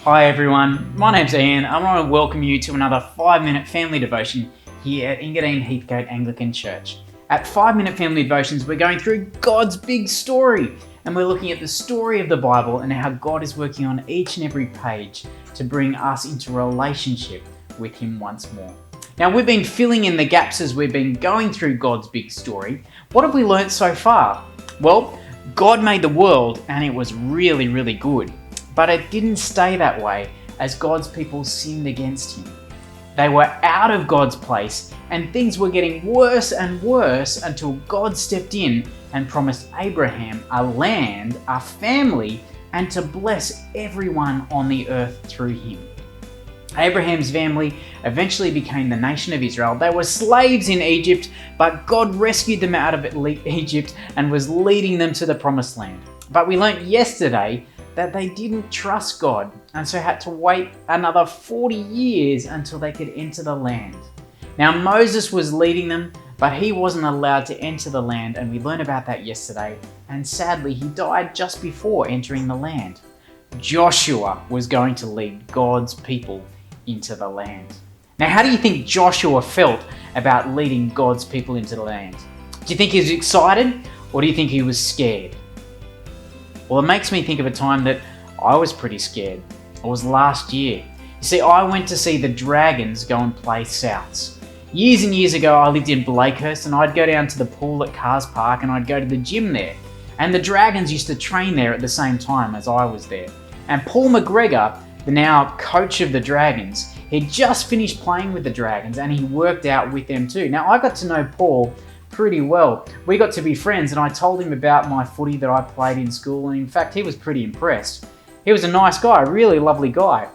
Hi everyone, my name's Ian. I want to welcome you to another 5-minute family devotion here at Engadine Heathcote Anglican Church. At 5-minute family devotions, we're going through God's big story, and we're looking at the story of the Bible and how God is working on each and every page to bring us into relationship with Him once more. Now, we've been filling in the gaps as we've been going through God's big story. What have we learnt so far? Well, God made the world and it was really, really good. But it didn't stay that way as God's people sinned against Him. They were out of God's place and things were getting worse and worse until God stepped in and promised Abraham a land, a family, and to bless everyone on the earth through him. Abraham's family eventually became the nation of Israel. They were slaves in Egypt, but God rescued them out of Egypt and was leading them to the promised land. But we learnt yesterday that they didn't trust God and so had to wait another 40 years until they could enter the land. Now Moses was leading them, but he wasn't allowed to enter the land, and we learned about that yesterday, and sadly he died just before entering the land. Joshua was going to lead God's people into the land. Now how do you think Joshua felt about leading God's people into the land? Do you think he was excited, or do you think he was scared? Well, it makes me think of a time that I was pretty scared. It was last year. You see, I went to see the Dragons go and play Souths. Years and years ago, I lived in Blakehurst, and I'd go down to the pool at Cars Park and I'd go to the gym there. And the Dragons used to train there at the same time as I was there. And Paul McGregor, the now coach of the Dragons, he'd just finished playing with the Dragons and he worked out with them too. Now, I got to know Paul pretty well. We got to be friends and I told him about my footy that I played in school, and in fact he was pretty impressed. He was a nice guy, a really lovely guy.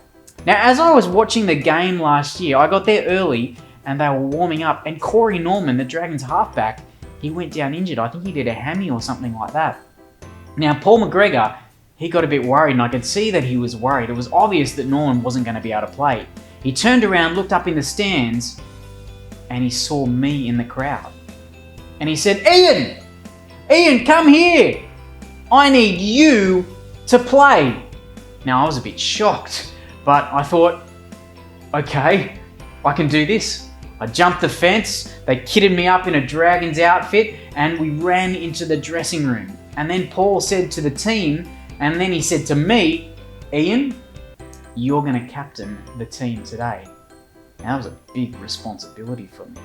Now as I was watching the game last year, I got there early and they were warming up, and Corey Norman, the Dragons halfback, he went down injured. I think he did a hammy or something like that. Now Paul McGregor, he got a bit worried, and I could see that he was worried. It was obvious that Norman wasn't going to be able to play. He turned around, looked up in the stands, and he saw me in the crowd. And he said, Ian, come here. I need you to play. Now, I was a bit shocked, but I thought, okay, I can do this. I jumped the fence, they kitted me up in a Dragons outfit, and we ran into the dressing room. And then Paul said to the team, and then he said to me, Ian, you're going to captain the team today. Now, that was a big responsibility for me.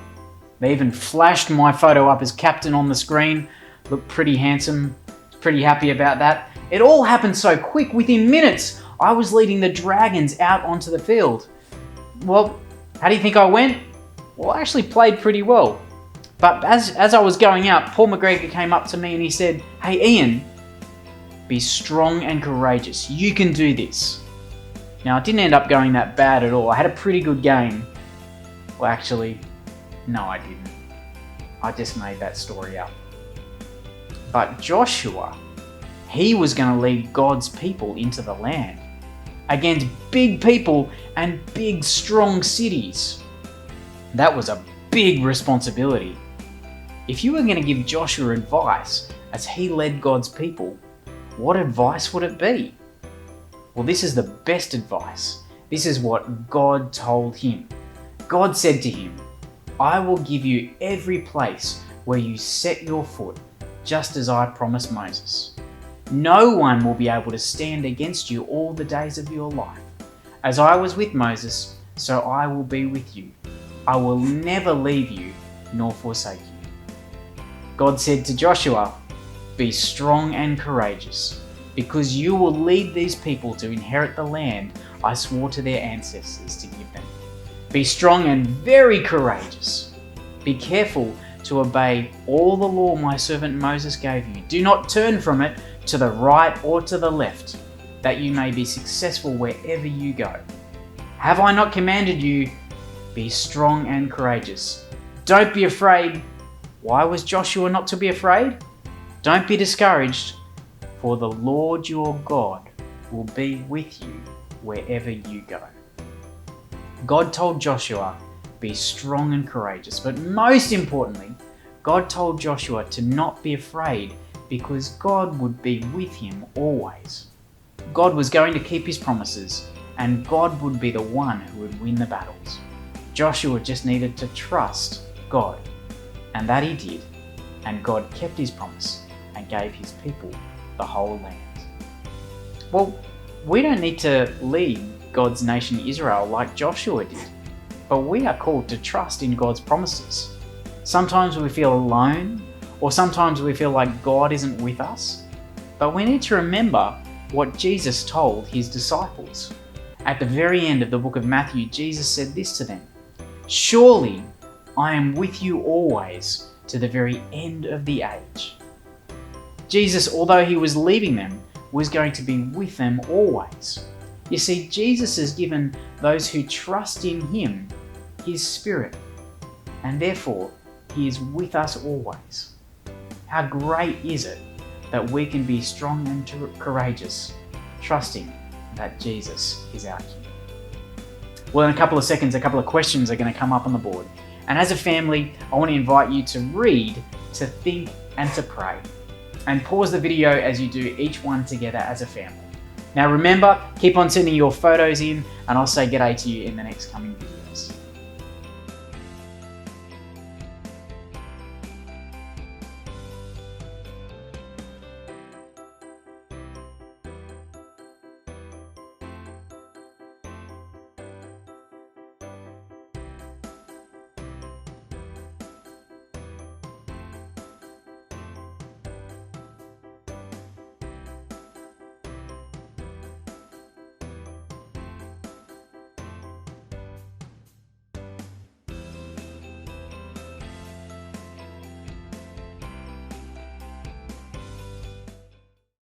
They even flashed my photo up as captain on the screen. Looked pretty handsome, pretty happy about that. It all happened so quick. Within minutes, I was leading the Dragons out onto the field. Well, how do you think I went? Well, I actually played pretty well. But as I was going out, Paul McGregor came up to me and he said, hey Ian, be strong and courageous. You can do this. Now, it didn't end up going that bad at all. I had a pretty good game. Well, actually, no, I didn't. I just made that story up. But Joshua, he was going to lead God's people into the land against big people and big, strong cities. That was a big responsibility. If you were going to give Joshua advice as he led God's people, what advice would it be? Well, this is the best advice. This is what God told him. God said to him, I will give you every place where you set your foot, just as I promised Moses. No one will be able to stand against you all the days of your life. As I was with Moses, so I will be with you. I will never leave you nor forsake you. God said to Joshua, be strong and courageous, because you will lead these people to inherit the land I swore to their ancestors to give them. Be strong and very courageous. Be careful to obey all the law my servant Moses gave you. Do not turn from it to the right or to the left, that you may be successful wherever you go. Have I not commanded you? Be strong and courageous. Don't be afraid. Why was Joshua not to be afraid? Don't be discouraged, for the Lord your God will be with you wherever you go. God told Joshua be strong and courageous. But most importantly, God told Joshua to not be afraid because God would be with him always. God was going to keep his promises, and God would be the one who would win the battles. Joshua just needed to trust God, and that he did, and God kept his promise and gave his people the whole land. Well, we don't need to lead God's nation Israel like Joshua did, but we are called to trust in God's promises. Sometimes we feel alone, or sometimes we feel like God isn't with us, but we need to remember what Jesus told his disciples. At the very end of the book of Matthew, Jesus said this to them: "Surely I am with you always to the very end of the age." Jesus, although he was leaving them, was going to be with them always. You see, Jesus has given those who trust in him his Spirit, and therefore he is with us always. How great is it that we can be strong and courageous, trusting that Jesus is our King. Well, in a couple of seconds, a couple of questions are going to come up on the board. And as a family, I want to invite you to read, to think, and to pray. And pause the video as you do each one together as a family. Now remember, keep on sending your photos in, and I'll say g'day to you in the next coming video.